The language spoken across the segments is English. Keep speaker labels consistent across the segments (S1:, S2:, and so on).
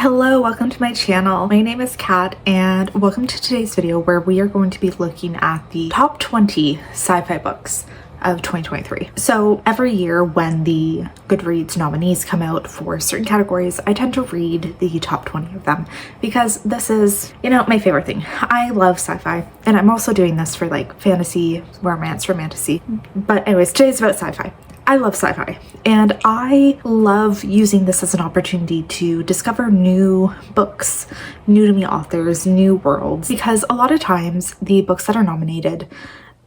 S1: Hello, welcome to my channel. My name is Kat and welcome to today's video where we are going to be looking at the top 20 sci-fi books of 2023. So every year when the Goodreads nominees come out for certain categories, I tend to read the top 20 of them because this is, my favorite thing. I love sci-fi and I'm also doing this for like fantasy, romance, romantasy. But anyways, today's about sci-fi. I love sci-fi and I love using this as an opportunity to discover new books, new to me authors, new worlds, because a lot of times the books that are nominated,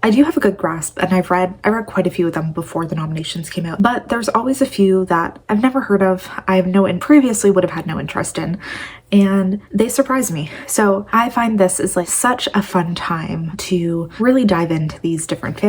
S1: I do have a good grasp and I read quite a few of them before the nominations came out, but there's always a few that I've never heard of, previously would have had no interest in, and they surprise me. So I find this is like such a fun time to really dive into these different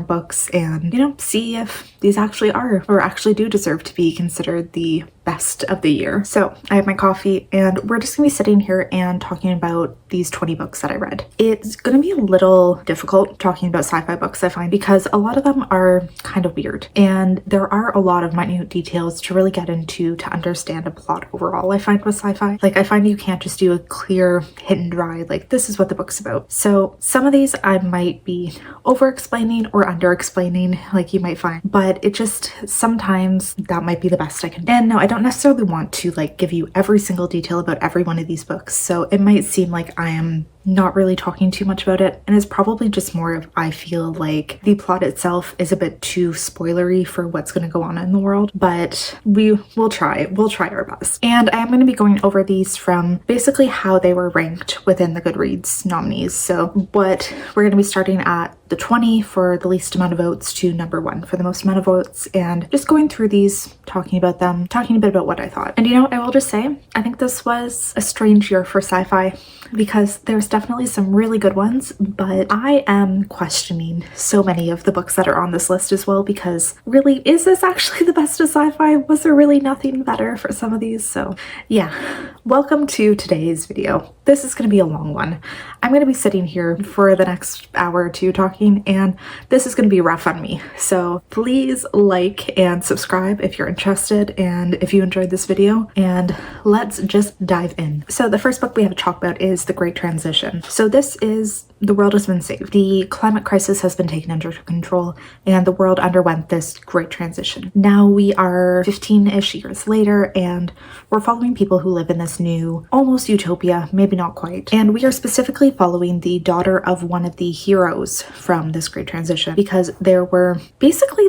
S1: books and, see if these actually are or actually do deserve to be considered the best of the year. So I have my coffee and we're just gonna be sitting here and talking about these 20 books that I read. It's gonna be a little difficult talking about sci-fi books, I find, because a lot of them are kind of weird and there are a lot of minute details to really get into to understand a plot overall. I find with sci-fi, I find you can't just do a clear hit and dry, like this is what the book's about. So some of these I might be over explaining or under explaining, like you might find, but it just sometimes that might be the best I can do. And no, I don't necessarily want to give you every single detail about every one of these books, so it might seem like I am not really talking too much about it, and it's probably just more of I feel like the plot itself is a bit too spoilery for what's going to go on in the world, but we'll try our best. And I am going to be going over these from basically how they were ranked within the Goodreads nominees. So what we're going to be starting at the 20 for the least amount of votes to number 1 for the most amount of votes, and just going through these, talking about them, talking a bit about what I thought. And I will just say, I think this was a strange year for sci-fi because there's definitely some really good ones, but I am questioning so many of the books that are on this list as well, because really, is this actually the best of sci-fi? Was there really nothing better for some of these? So yeah, welcome to today's video. This is going to be a long one. I'm going to be sitting here for the next hour or two talking, and this is going to be rough on me. So please like and subscribe if you're interested and if you enjoyed this video, and let's just dive in. So the first book we have to talk about is The Great Transition. So this is the world has been saved. The climate crisis has been taken under control and the world underwent this great transition. Now we are 15-ish years later and we're following people who live in this new, almost utopia, maybe not quite. And we are specifically following the daughter of one of the heroes from this great transition, because there were basically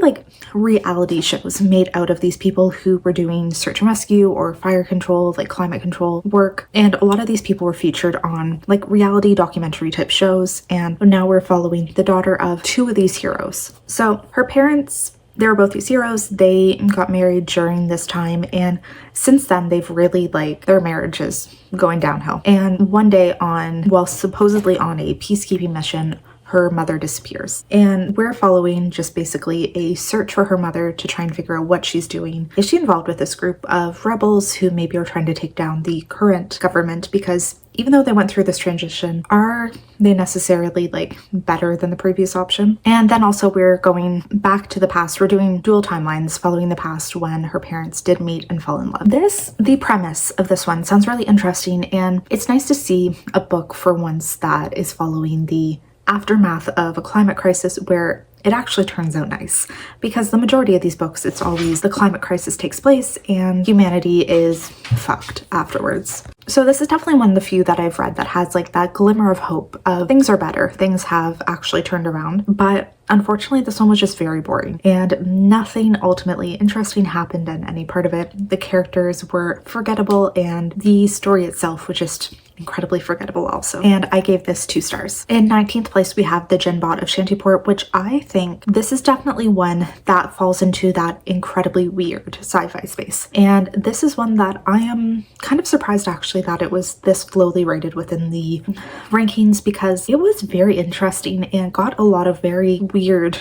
S1: reality shows made out of these people who were doing search and rescue or fire control, climate control work. And a lot of these people were featured on reality documentary type shows. And now we're following the daughter of 2 of these heroes. So her parents, they were both these heroes. They got married during this time, and since then they've really their marriage is going downhill. And one day supposedly on a peacekeeping mission, her mother disappears, and we're following just basically a search for her mother to try and figure out what she's doing. Is she involved with this group of rebels who maybe are trying to take down the current government? Because even though they went through this transition, are they necessarily better than the previous option? And then also we're going back to the past. We're doing dual timelines following the past when her parents did meet and fall in love. The premise of this one sounds really interesting, and it's nice to see a book for once that is following the aftermath of a climate crisis where it actually turns out nice, because the majority of these books, it's always the climate crisis takes place and humanity is fucked afterwards. So this is definitely one of the few that I've read that has that glimmer of hope of things are better, things have actually turned around. But unfortunately, this one was just very boring and nothing ultimately interesting happened in any part of it. The characters were forgettable and the story itself was just incredibly forgettable also. And I gave this 2 stars. In 19th place, we have the Genbot of Shantyport, which I think this is definitely one that falls into that incredibly weird sci-fi space. And this is one that I am kind of surprised actually that it was this lowly rated within the rankings, because it was very interesting and got a lot of very weird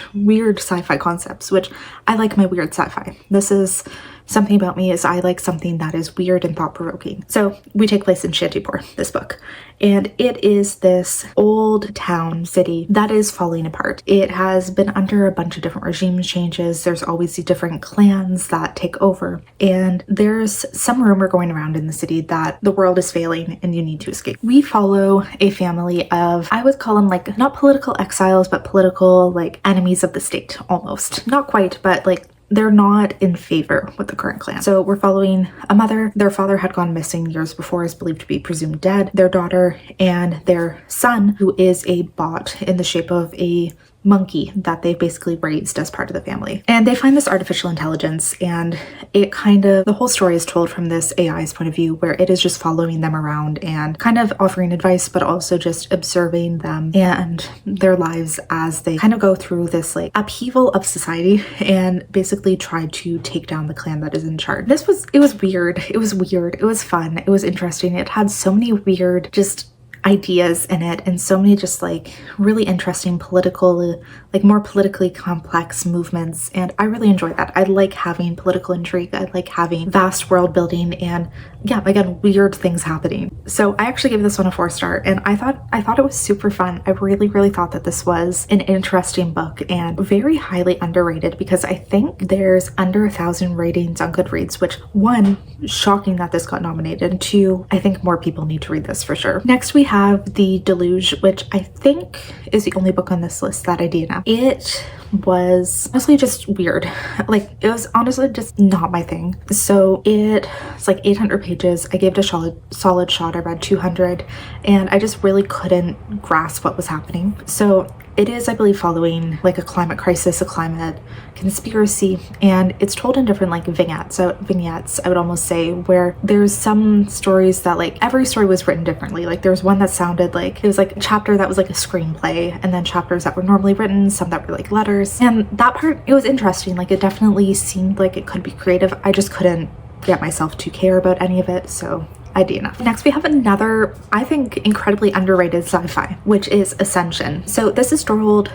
S1: sci-fi concepts, which I like my weird sci-fi. This is something about me is I like something that is weird and thought-provoking. So we take place in Shantyport, this book, and it is this old town city that is falling apart. It has been under a bunch of different regime changes. There's always these different clans that take over, and there's some rumor going around in the city that the world is failing and you need to escape. We follow a family of, I would call them like not political exiles, but political like enemies of the state almost. Not quite, but like they're not in favor with the current clan. So we're following a mother. Their father had gone missing years before, is believed to be presumed dead, their daughter, and their son, who is a bot in the shape of a monkey that they basically raised as part of the family. And they find this artificial intelligence, and it kind of, the whole story is told from this AI's point of view, where it is just following them around and kind of offering advice, but also just observing them and their lives as they kind of go through this like upheaval of society and basically try to take down the clan that is in charge. It was weird. It was weird. It was fun. It was interesting. It had so many weird just ideas in it and so many just like really interesting political, like more politically complex movements, and I really enjoy that. I like having political intrigue. I like having vast world building and yeah, again, weird things happening. So I actually gave this one a 4-star, and I thought it was super fun. I really thought that this was an interesting book and very highly underrated, because I think there's under 1,000 ratings on Goodreads, which, one, shocking that this got nominated, and two, I think more people need to read this for sure. Next we have The Deluge, which I think is the only book on this list that I DNF. It was honestly just weird. Like, it was honestly just not my thing. So it's like 800 pages. I gave it a solid shot. I read 200 and I just really couldn't grasp what was happening. So it is, I believe, following like a climate crisis, a climate conspiracy, and it's told in different like vignettes. So vignettes, I would almost say, where there's some stories that like every story was written differently. Like there was one that sounded like it was like a chapter that was like a screenplay, and then chapters that were normally written, some that were like letters. And that part, it was interesting. Like it definitely seemed like it could be creative. I just couldn't get myself to care about any of it, so I DNF. Next we have another, I think, incredibly underrated sci-fi, which is Ascension. So this is told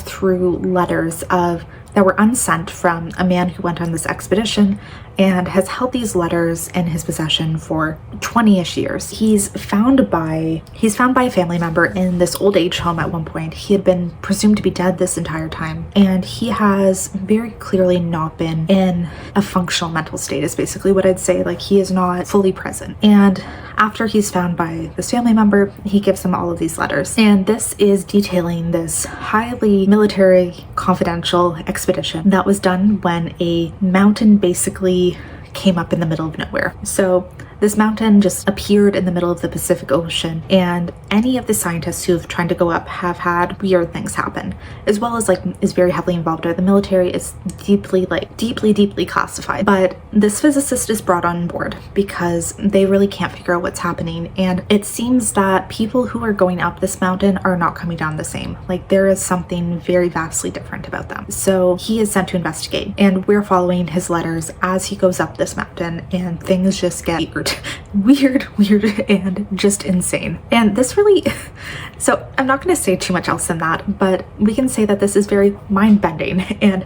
S1: through letters that were unsent from a man who went on this expedition and has held these letters in his possession for 20-ish years. He's found by a family member in this old age home at one point. He had been presumed to be dead this entire time, and he has very clearly not been in a functional mental state, is basically what I'd say. Like, he is not fully present. And after he's found by this family member, he gives them all of these letters. And this is detailing this highly military confidential expedition that was done when a mountain basically came up in the middle of nowhere. So this mountain just appeared in the middle of the Pacific Ocean, and any of the scientists who have tried to go up have had weird things happen, as well as like is very heavily involved with the military. Is deeply classified. But this physicist is brought on board because they really can't figure out what's happening, and it seems that people who are going up this mountain are not coming down the same. Like there is something very vastly different about them. So he is sent to investigate, and we're following his letters as he goes up this mountain, and things just get weird and just insane. And this really, so I'm not going to say too much else than that, but we can say that this is very mind-bending, and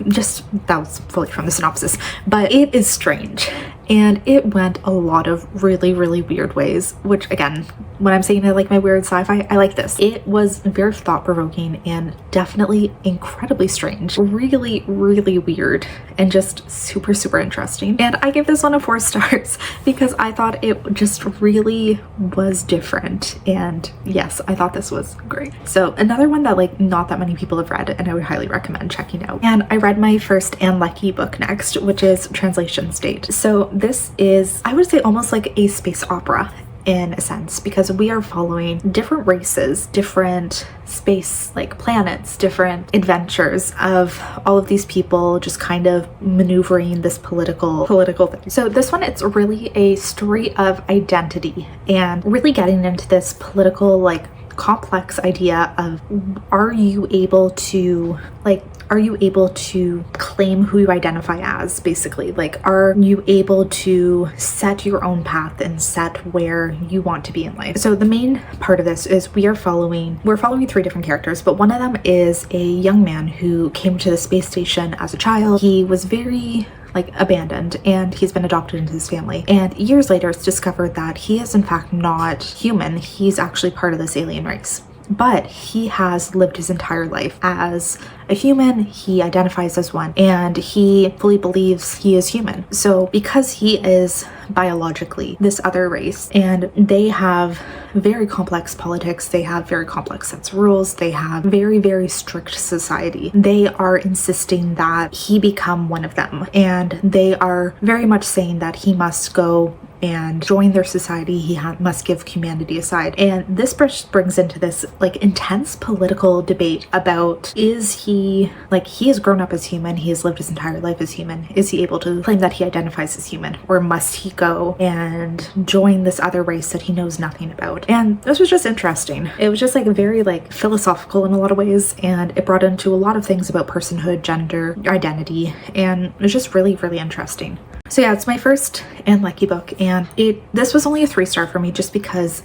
S1: just that was fully from the synopsis, but it is strange. And it went a lot of really weird ways, which again, when I'm saying I like my weird sci-fi, I like this. It was very thought-provoking and definitely incredibly strange, really weird, and just super interesting. And I gave this one a 4 stars because I thought it just really was different. And yes, I thought this was great. So another one that like not that many people have read, and I would highly recommend checking out. And I read my first and lucky book next, which is Translation State. So this is, I would say, almost like a space opera in a sense, because we are following different races, different space like planets, different adventures of all of these people just kind of maneuvering this political thing. So this one, it's really a story of identity and really getting into this political like complex idea of are you able to claim who you identify as, basically? Like, are you able to set your own path and set where you want to be in life? So the main part of this is we're following 3 different characters, but one of them is a young man who came to the space station as a child. He was very like abandoned, and he's been adopted into his family. And years later, it's discovered that he is in fact not human. He's actually part of this alien race. But he has lived his entire life as a human. He identifies as one, and he fully believes he is human. So because he is biologically this other race, and they have very complex politics, they have very complex sets of rules, they have very, very strict society, they are insisting that he become one of them. And they are very much saying that he must go and join their society. He must give humanity a side. And this brings into this like intense political debate about, is he, like, he has grown up as human, he has lived his entire life as human, is he able to claim that he identifies as human, or must he go and join this other race that he knows nothing about? And this was just interesting. It was just like very like philosophical in a lot of ways, and it brought into a lot of things about personhood, gender, identity, and it was just really, really interesting. So yeah, it's my first and lucky book, and this was only a 3-star for me just because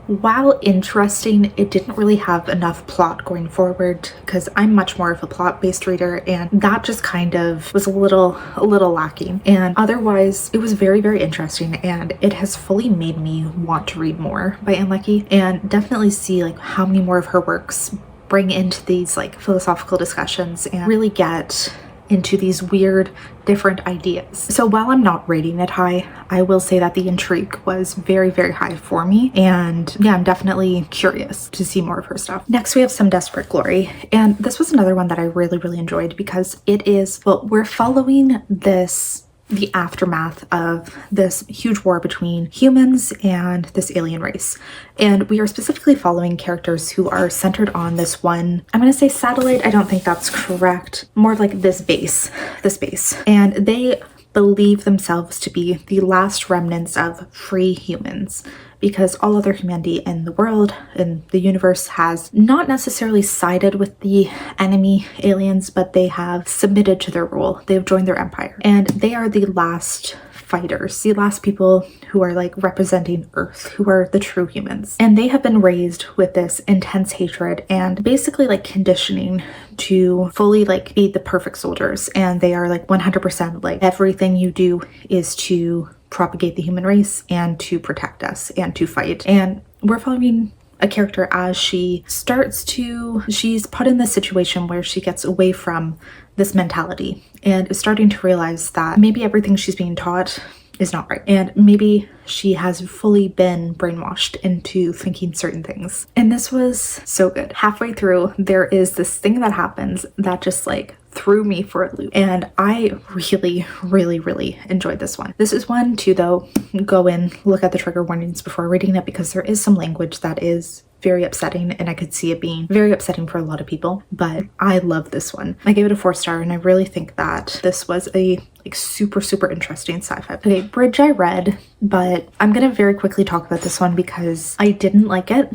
S1: while interesting, it didn't really have enough plot going forward, because I'm much more of a plot-based reader, and that just kind of was a little lacking. And otherwise, it was very, very interesting, and it has fully made me want to read more by Ann Leckie, and definitely see like how many more of her works bring into these like philosophical discussions and really get into these weird different ideas. So while I'm not rating it high, I will say that the intrigue was very, very high for me, and yeah, I'm definitely curious to see more of her stuff. Next, we have Some Desperate Glory, and this was another one that I really, really enjoyed because it is, well, we're following the aftermath of this huge war between humans and this alien race. And we are specifically following characters who are centered on this one, I'm gonna say satellite, I don't think that's correct, more of like this base. And they believe themselves to be the last remnants of free humans, because all other humanity in the world, in the universe, has not necessarily sided with the enemy aliens, but they have submitted to their rule. They've joined their empire, and they are the last fighters, the last people who are like representing Earth, who are the true humans. And they have been raised with this intense hatred and basically like conditioning to fully like be the perfect soldiers. And they are like 100% like everything you do is to propagate the human race and to protect us and to fight. And we're following a character as she's put in this situation where she gets away from this mentality and is starting to realize that maybe everything she's being taught is not right, and maybe she has fully been brainwashed into thinking certain things. And this was so good. Halfway through, there is this thing that happens that just like threw me for a loop, and I really, really, really enjoyed this one. This is one too, though, go in, look at the trigger warnings before reading it, because there is some language that is very upsetting, and I could see it being very upsetting for a lot of people, but I love this one. I gave it a 4-star, and I really think that this was a like super, super interesting sci-fi. Okay, Bridge I read, but I'm gonna very quickly talk about this one because I didn't like it,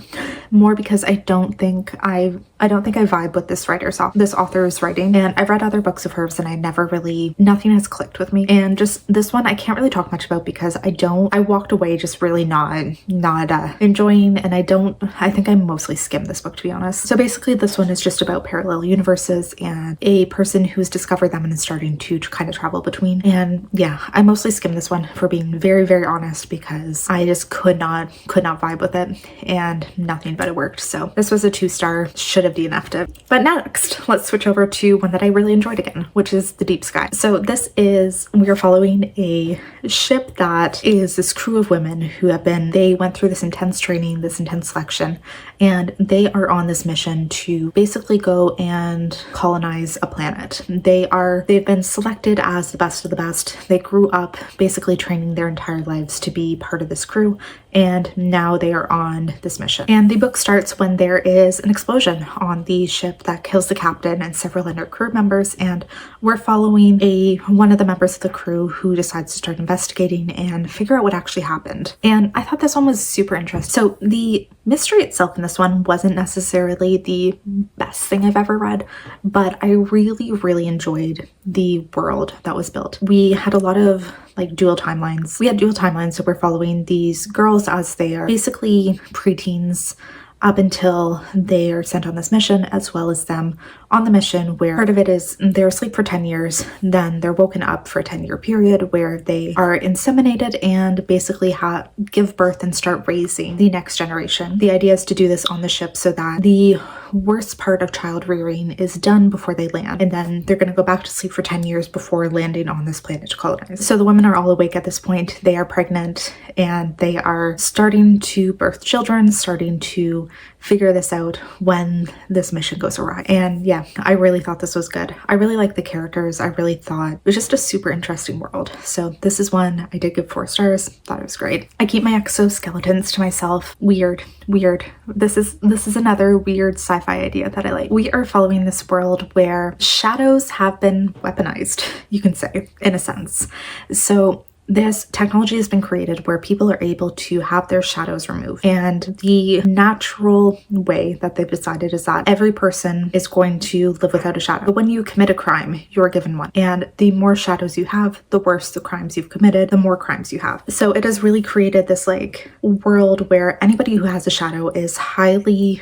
S1: more because I don't think I vibe with this author's writing, and I've read other books of hers and nothing has clicked with me. And just this one I can't really talk much about because I walked away just really not enjoying, and I think I mostly skimmed this book, to be honest. So basically this one is just about parallel universes and a person who's discovered them and is starting to kind of travel between. And yeah, I mostly skimmed this one, for being very, very honest, because I just could not vibe with it, and nothing but it worked. So this was a 2-star, should have DNF'd it. But next, let's switch over to one that I really enjoyed again, which is The Deep Sky. So we are following a ship that is this crew of women who they went through this intense training, this intense selection, and they are on this mission to basically go and colonize a planet. They've been selected as the best of the best. They grew up basically training their entire lives to be part of this crew, and now they are on this mission. And the book starts when there is an explosion on the ship that kills the captain and several other crew members, and we're following one of the members of the crew who decides to start investigating and figure out what actually happened. And I thought this one was super interesting. So the mystery itself in this one wasn't necessarily the best thing I've ever read, but I really, really enjoyed the world that was built. We had a lot of like dual timelines. So we're following these girls as they are basically preteens, up until they are sent on this mission, as well as them on the mission where part of it is they're asleep for 10 years, then they're woken up for a 10-year period where they are inseminated and basically give birth and start raising the next generation. The idea is to do this on the ship so that the worst part of child rearing is done before they land, and then they're going to go back to sleep for 10 years before landing on this planet to colonize. So the women are all awake at this point. They are pregnant and they are starting to birth children, starting to figure this out when this mission goes awry. And yeah, I really thought this was good. I really liked the characters. I really thought it was just a super interesting world. So this is one I did give 4 stars. Thought it was great. I keep my exoskeletons to myself. Weird. This is another weird sci-fi idea that I like. We are following this world where shadows have been weaponized, you can say, in a sense. So this technology has been created where people are able to have their shadows removed. And the natural way that they've decided is that every person is going to live without a shadow. But when you commit a crime, you're given one. And the more shadows you have, the worse the crimes you've committed, the more crimes you have. So it has really created this like world where anybody who has a shadow is highly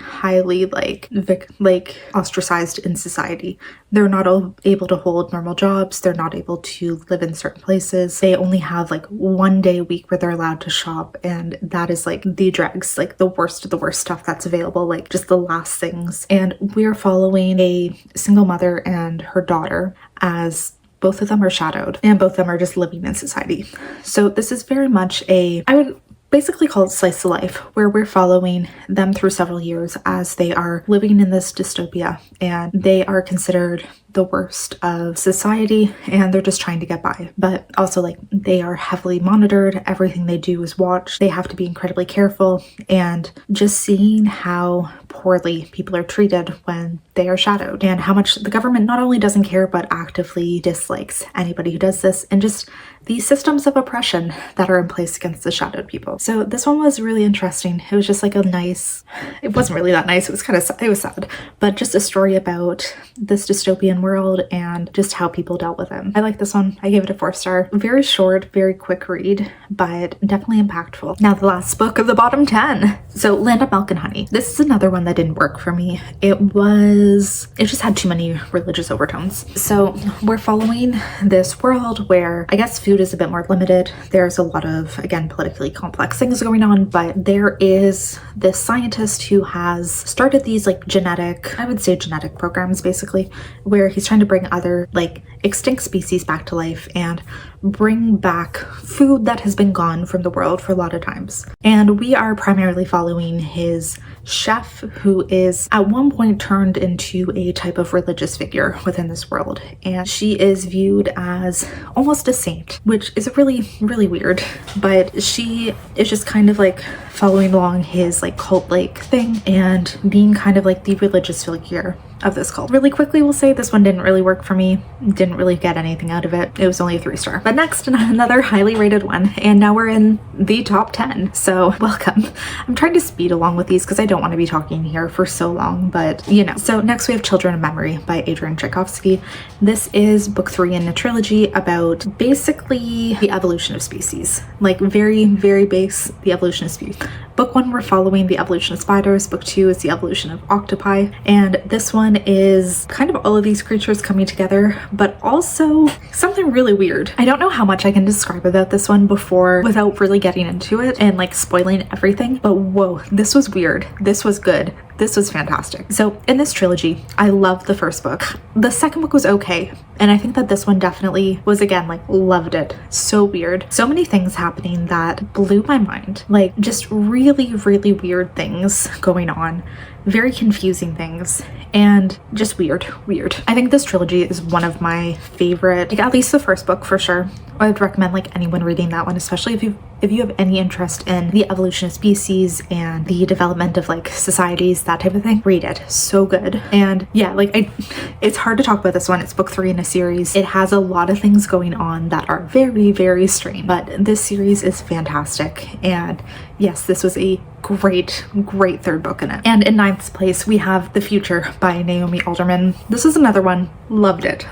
S1: like ostracized in society. They're not able to hold normal jobs. They're not able to live in certain places. They only have like 1 day a week where they're allowed to shop, and that is like the dregs, like the worst of the worst stuff that's available, like just the last things. And we're following a single mother and her daughter as both of them are shadowed and both of them are just living in society. So this is very much I would basically call it slice of life, where we're following them through several years as they are living in this dystopia, and they are considered the worst of society and they're just trying to get by. But also like they are heavily monitored. Everything they do is watched. They have to be incredibly careful, and just seeing how poorly people are treated when they are shadowed and how much the government not only doesn't care but actively dislikes anybody who does this, and just the systems of oppression that are in place against the shadowed people. So this one was really interesting. It was just like it wasn't really that nice. It was sad, but just a story about this dystopian world and just how people dealt with it. I like this one. I gave it a 4 star. Very short, very quick read, but definitely impactful. Now the last book of the bottom 10. So Land of Milk and Honey. This is another one that didn't work for me. It just had too many religious overtones. So we're following this world where I guess food is a bit more limited. There's a lot of, again, politically complex things going on, but there is this scientist who has started these like genetic programs basically, where he's trying to bring other like extinct species back to life and bring back food that has been gone from the world for a lot of times. And we are primarily following his chef, who is at one point turned into a type of religious figure within this world, and she is viewed as almost a saint, which is really weird, but she is just kind of like following along his like cult-like thing and being kind of like the religious figure of this cult. Really quickly, we'll say this one didn't really work for me. Didn't really get anything out of it. It was only a 3 star. But next, another highly rated one, and now we're in the top 10. So welcome. I'm trying to speed along with these because I don't want to be talking here for so long, but you know. So next we have Children of Memory by Adrian Tchaikovsky. This is book 3 in a trilogy about basically the evolution of species. Like very base, the evolution of species. Book 1, we're following the evolution of spiders. Book 2 is the evolution of octopi. And this one is kind of all of these creatures coming together, but also something really weird. I don't know how much I can describe about this one without really getting into it and like spoiling everything, but whoa, this was weird. This was good. This was fantastic. So in this trilogy, I loved the first book. The second book was okay. And I think that this one definitely was, again, like loved it. So weird. So many things happening that blew my mind. Like just really weird things going on. Very confusing things and just weird. I think this trilogy is one of my favorite, like at least the first book for sure. I would recommend like anyone reading that one, especially if you have any interest in the evolution of species and the development of like societies, that type of thing. Read it. So good. And yeah, like it's hard to talk about this one. It's book 3 in a series. It has a lot of things going on that are very strange, but this series is fantastic. And yes, this was a great third book in it. And in ninth place, we have The Future by Naomi Alderman. This is another one. Loved it.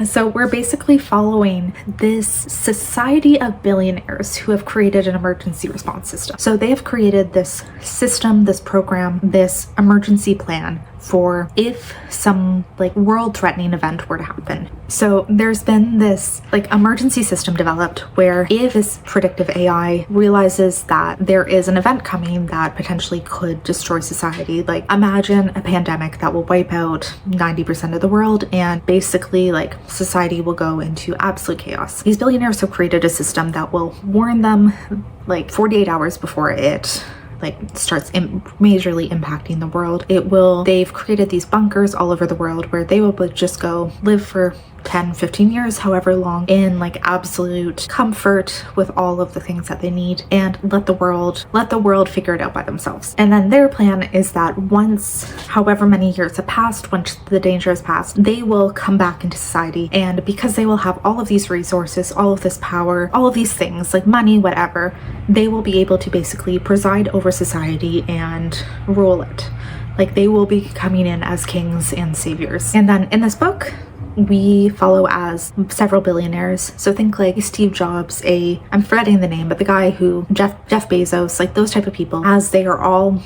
S1: So we're basically following this society of billionaires who have created an emergency response system. So they have created this system, this program, this emergency plan for if some like world-threatening event were to happen. So there's been this like emergency system developed where if this predictive AI realizes that there is an event coming that potentially could destroy society, like imagine a pandemic that will wipe out 90% of the world, and basically like society will go into absolute chaos. These billionaires have created a system that will warn them like 48 hours before it like starts majorly impacting the world. They've created these bunkers all over the world where they will just go live for 10-15 years, however long, in like absolute comfort with all of the things that they need, and let the world figure it out by themselves. And then their plan is that once however many years have passed, once the danger has passed, they will come back into society, and because they will have all of these resources, all of this power, all of these things like money, whatever, they will be able to basically preside over society and rule it. Like they will be coming in as kings and saviors. And then in this book, we follow as several billionaires. So think like Steve Jobs, I'm forgetting the name, but the guy who, Jeff Bezos, like those type of people, as they are all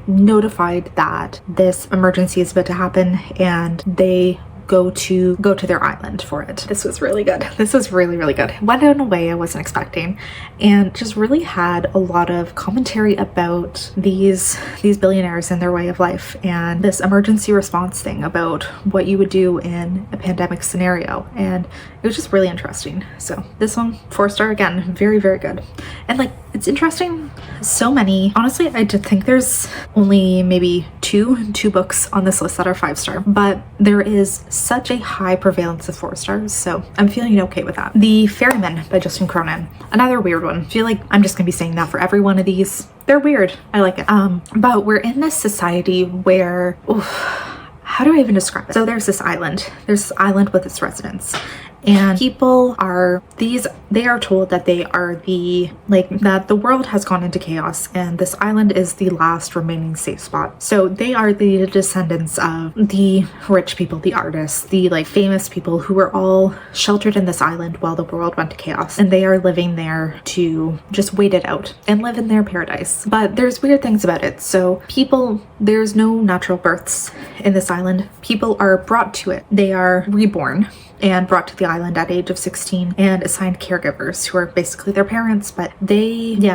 S1: notified that this emergency is about to happen, and they go to their island for it. This was really good. This was really good. Went in a way I wasn't expecting, and just really had a lot of commentary about these billionaires and their way of life, and this emergency response thing about what you would do in a pandemic scenario. And it was just really interesting. So this one, 4-star again, very good. And like it's interesting, so many, honestly I did think there's only maybe two books on this list that are 5-star, but there is such a high prevalence of 4 stars, so I'm feeling okay with that. The Fairman by Justin Cronin, another weird one. I feel like I'm just gonna be saying that for every one of these. They're weird. I like it. But we're in this society where, how do I even describe it? So there's this island with its residents, and people are they are told that that the world has gone into chaos, and this island is the last remaining safe spot. So they are the descendants of the rich people, the artists, the like famous people who were all sheltered in this island while the world went to chaos, and they are living there to just wait it out and live in their paradise. But there's weird things about it. So there's no natural births in this island. People are brought to it. They are reborn and brought to the island at age of 16 and assigned caregivers who are basically their parents, but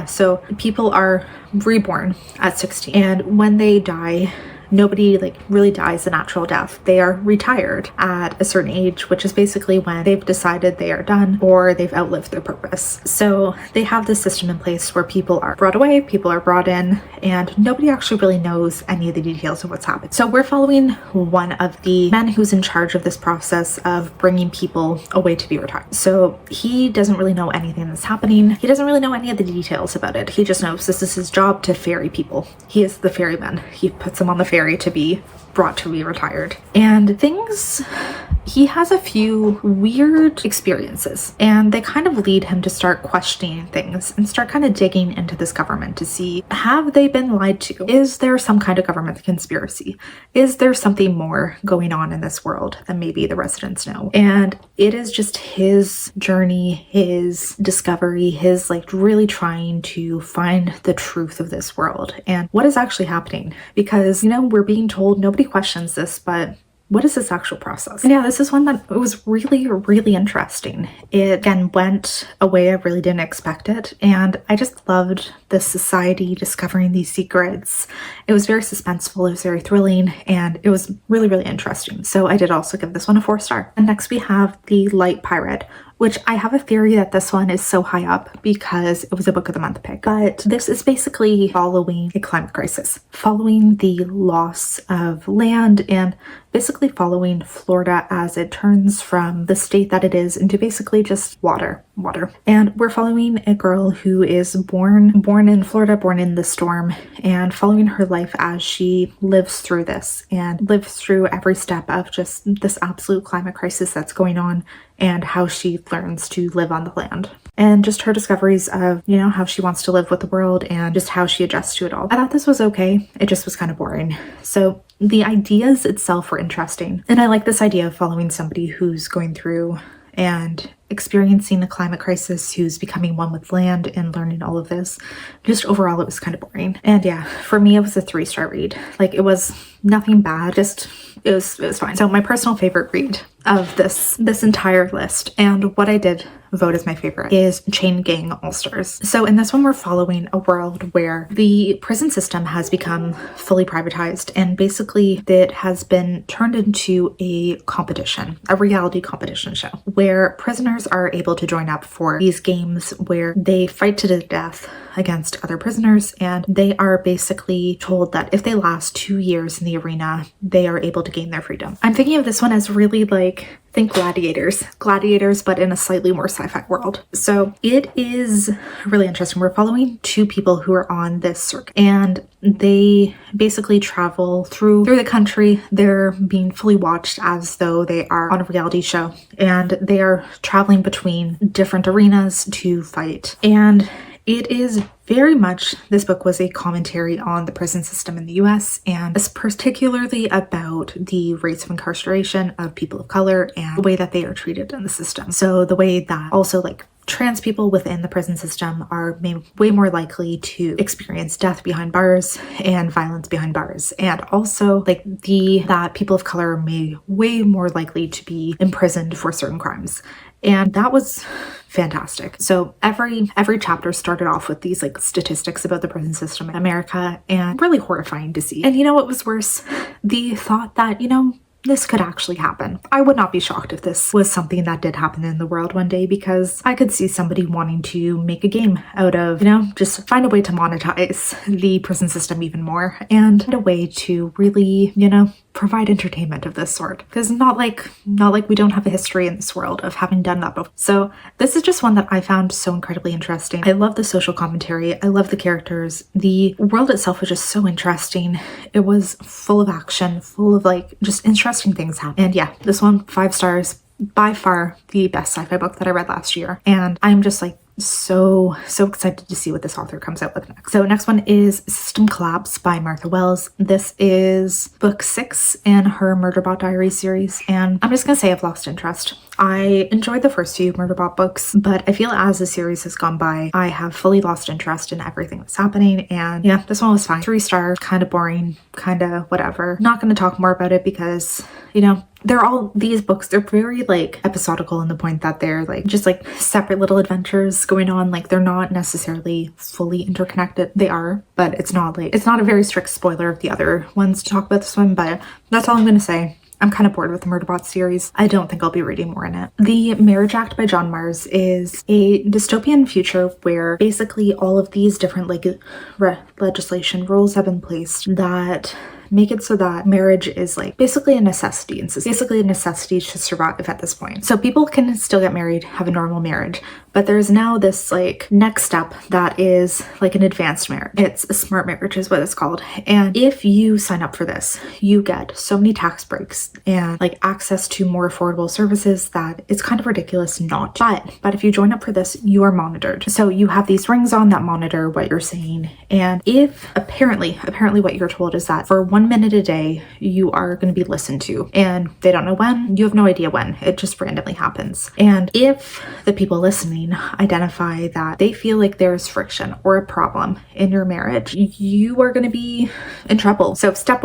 S1: so people are reborn at 16, and when they die, nobody like really dies a natural death. They are retired at a certain age, which is basically when they've decided they are done or they've outlived their purpose. So they have this system in place where people are brought away, people are brought in, and nobody actually really knows any of the details of what's happened. So we're following one of the men who's in charge of this process of bringing people away to be retired. So he doesn't really know anything that's happening. He doesn't really know any of the details about it. He just knows this is his job to ferry people. He is the ferryman. He puts them on the ferry to be brought to be retired. And he has a few weird experiences, and they kind of lead him to start questioning things and start kind of digging into this government to see, have they been lied to? Is there some kind of government conspiracy? Is there something more going on in this world than maybe the residents know? And it is just his journey, his discovery, his like really trying to find the truth of this world and what is actually happening. Because, we're being told nobody questions this, but what is this actual process? And yeah, this is one that was really interesting. It again went a way I really didn't expect it, and I just loved the society discovering these secrets. It was very suspenseful, it was very thrilling, and it was really interesting. So I did also give this one a 4-star. And next we have The Light Pirate, which I have a theory that this one is so high up because it was a book of the month pick. But this is basically following a climate crisis, following the loss of land, and basically following Florida as it turns from the state that it is into basically just water. And we're following a girl who is born in Florida, born in the storm, and following her life as she lives through this and lives through every step of just this absolute climate crisis that's going on, and how she learns to live on the land. and just her discoveries of, you know, how she wants to live with the world and just how she adjusts to it all. I thought this was okay. It just was kind of boring. So the ideas itself were interesting. And I like this idea of following somebody who's going through and experiencing a climate crisis, who's becoming one with land and learning all of this. Just overall, it was kind of boring. And yeah, for me, it was a 3-star read. Like, it was nothing bad, just it was fine. So my personal favorite read of this entire list, and what I did vote as my favorite, is Chain Gang All-Stars. So in this one, we're following a world where the prison system has become fully privatized, and basically it has been turned into a competition, a reality competition show, where prisoners are able to join up for these games where they fight to the death against other prisoners, and they are basically told that if they last 2 years in the arena, they are able to gain their freedom. I'm thinking of this one as really like, think gladiators, but in a slightly more sci-fi world. So it is really interesting. We're following 2 people who are on this circuit, and they basically travel through the country. They're being fully watched as though they are on a reality show, and they are traveling between different arenas to fight. And it is very much, this book was a commentary on the prison system in the US, and it's particularly about the rates of incarceration of people of color and the way that they are treated in the system. So the way that also like trans people within the prison system are way more likely to experience death behind bars and violence behind bars, and also like that people of color are way more likely to be imprisoned for certain crimes. And that was fantastic. So every chapter started off with these like statistics about the prison system in America, and really horrifying to see. And you know what was worse? The thought that, you know, this could actually happen. I would not be shocked if this was something that did happen in the world one day, because I could see somebody wanting to make a game out of, you know, just find a way to monetize the prison system even more, and a way to really, you know, provide entertainment of this sort, because not like we don't have a history in this world of having done that before. So this is just one that I found so incredibly interesting. I love the social commentary. I love the characters. The world itself was just so interesting. It was full of action, full of like just interesting things happening. And yeah, this one, 5 stars, by far the best sci-fi book that I read last year. And I'm just like so excited to see what this author comes out with next. So next one is Systemcollaps by Martha Wells. This is book 6 in her Murderbot Diaries series, and I'm just gonna say I've lost interest. I enjoyed the first few Murderbot books, but I feel as the series has gone by, I have fully lost interest in everything that's happening. And yeah, this one was fine. 3 stars, kind of boring, kind of whatever. Not going to talk more about it because, you know, these books, they're very like episodical in the point that they're like just like separate little adventures going on. Like, they're not necessarily fully interconnected. They are, but it's not a very strict spoiler of the other ones to talk about this one, but that's all I'm going to say. I'm kind of bored with the Murderbot series. I don't think I'll be reading more in it. The Marriage Act by John Mars is a dystopian future where basically all of these different like legislation rules have been placed that make it so that marriage is like basically a necessity, and it's basically a necessity to survive at this point. So people can still get married, have a normal marriage, but there's now this like next step that is like an advanced marriage. It's a smart marriage is what it's called. And if you sign up for this, you get so many tax breaks and like access to more affordable services that it's kind of ridiculous not to. But if you join up for this, you are monitored. So you have these rings on that monitor what you're saying. And if apparently what you're told is that for 1 minute a day, you are going to be listened to, and they don't know when, you have no idea when, it just randomly happens. And if the people listening identify that they feel like there's friction or a problem in your marriage, you are going to be in trouble. So step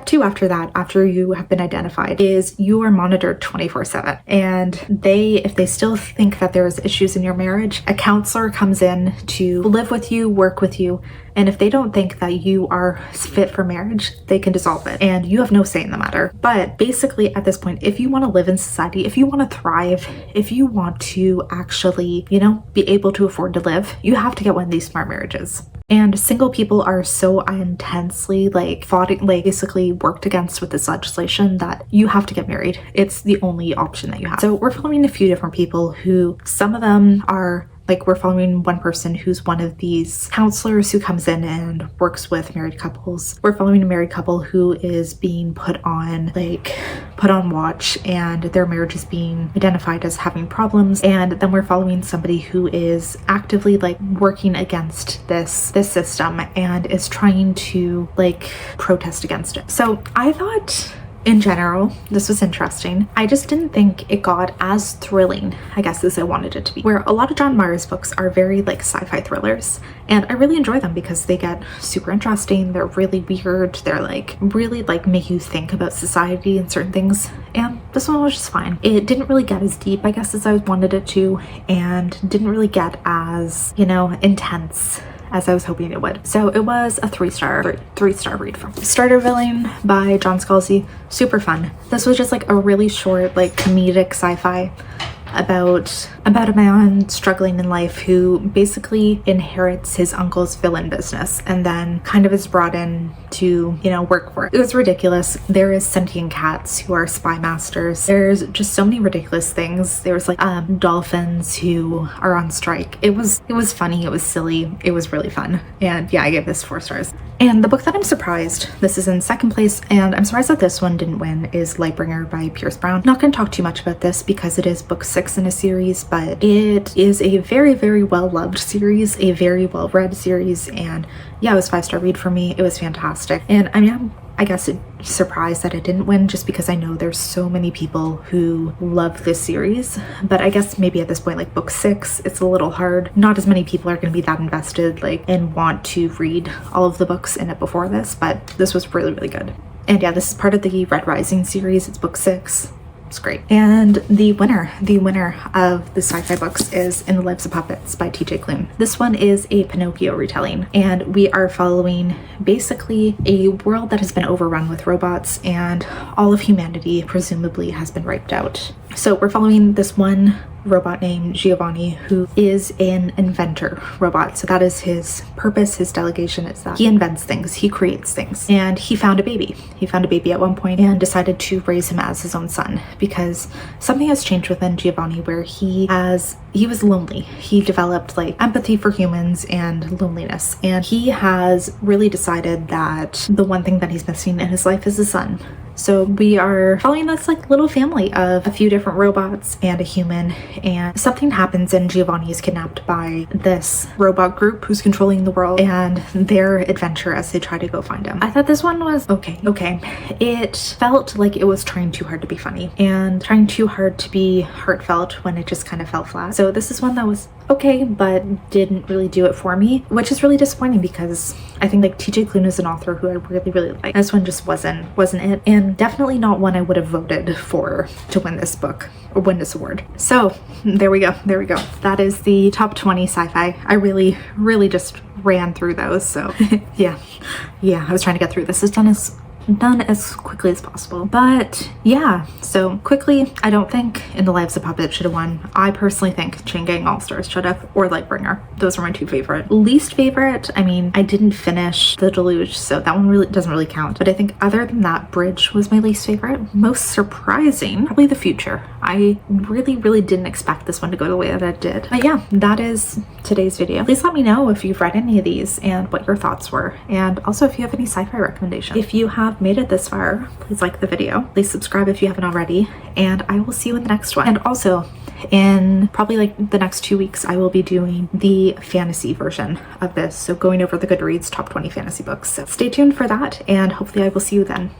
S1: 2 after that, after you have been identified, is you are monitored 24/7. And if they still think that there's issues in your marriage, a counselor comes in to live with you, work with you, and if they don't think that you are fit for marriage, they can dissolve it, and you have no say in the matter. But basically at this point, if you want to live in society, if you want to thrive, if you want to actually, you know, be able to afford to live, you have to get one of these smart marriages. And single people are so intensely basically worked against with this legislation that you have to get married. It's the only option that you have. So we're following a few different people who, some of them are Like, we're following one person who's one of these counselors who comes in and works with married couples. We're following a married couple who is being put on watch, and their marriage is being identified as having problems. And then we're following somebody who is actively like working against this system and is trying to like protest against it. So I thought, in general, this was interesting. I just didn't think it got as thrilling, I guess, as I wanted it to be. Where a lot of John Myers books are very like sci-fi thrillers, and I really enjoy them because they get super interesting. They're really weird. They're like really like make you think about society and certain things. And this one was just fine. It didn't really get as deep, I guess, as I wanted it to, and didn't really get as, you know, intense as I was hoping it would. So it was a three-star read from Startervilling by John Scalzi. Super fun. This was just like a really short, like comedic sci-fi about a man struggling in life who basically inherits his uncle's villain business and then kind of is brought in to, you know, work for it. It was ridiculous. There is sentient cats who are spy masters. There's just so many ridiculous things. There was like dolphins who are on strike. It was funny. It was silly. It was really fun. And yeah, I gave this 4 stars. And the book that I'm surprised, this is in second place, and I'm surprised that this one didn't win, is Lightbringer by Pierce Brown. Not going to talk too much about this because it is book 6 in a series, but it is a very, very well-loved series, a very well-read series, and yeah, it was a 5-star read for me. It was fantastic. And I mean, I guess surprised that it didn't win just because I know there's so many people who love this series, but I guess maybe at this point, like book 6, it's a little hard. Not as many people are going to be that invested like and want to read all of the books in it before this, but this was really, really good. And yeah, this is part of the Red Rising series. It's book 6. It's great. And the winner of the sci-fi books is In the Lives of Puppets by TJ Klune. This one is a Pinocchio retelling, and we are following basically a world that has been overrun with robots, and all of humanity presumably has been wiped out. So we're following this one robot named Giovanni, who is an inventor robot. So that is his purpose, his delegation is that he invents things, he creates things. And he found a baby. He found a baby at one point and decided to raise him as his own son because something has changed within Giovanni where he was lonely. He developed like empathy for humans and loneliness. And he has really decided that the one thing that he's missing in his life is a son. So we are following this like little family of a few different robots and a human, and something happens and Giovanni is kidnapped by this robot group who's controlling the world and their adventure as they try to go find him. I thought this one was okay. It felt like it was trying too hard to be funny and trying too hard to be heartfelt when it just kind of fell flat. So this is one that was okay, but didn't really do it for me, which is really disappointing because I think like TJ Klune is an author who I really, really like. This one just wasn't it, and definitely not one I would have voted for to win this book or win this award. So there we go. That is the top 20 sci-fi. I really, really just ran through those. So yeah, I was trying to get through this done as quickly as possible. But yeah, so quickly, I don't think In the Lives of Puppets should have won. I personally think Chain Gang All-Stars should have, or Lightbringer. Those are my 2 favorite. Least favorite, I mean, I didn't finish The Deluge, so that one really doesn't really count. But I think other than that, Bridge was my least favorite. Most surprising, probably The Future. I really, really didn't expect this one to go the way that it did. But yeah, that is today's video. Please let me know if you've read any of these and what your thoughts were. And also if you have any sci-fi recommendations. If you have made it this far, please like the video. Please subscribe if you haven't already. And I will see you in the next one. And also, in probably like the next 2 weeks, I will be doing the fantasy version of this. So going over the Goodreads top 20 fantasy books. So stay tuned for that, and hopefully I will see you then.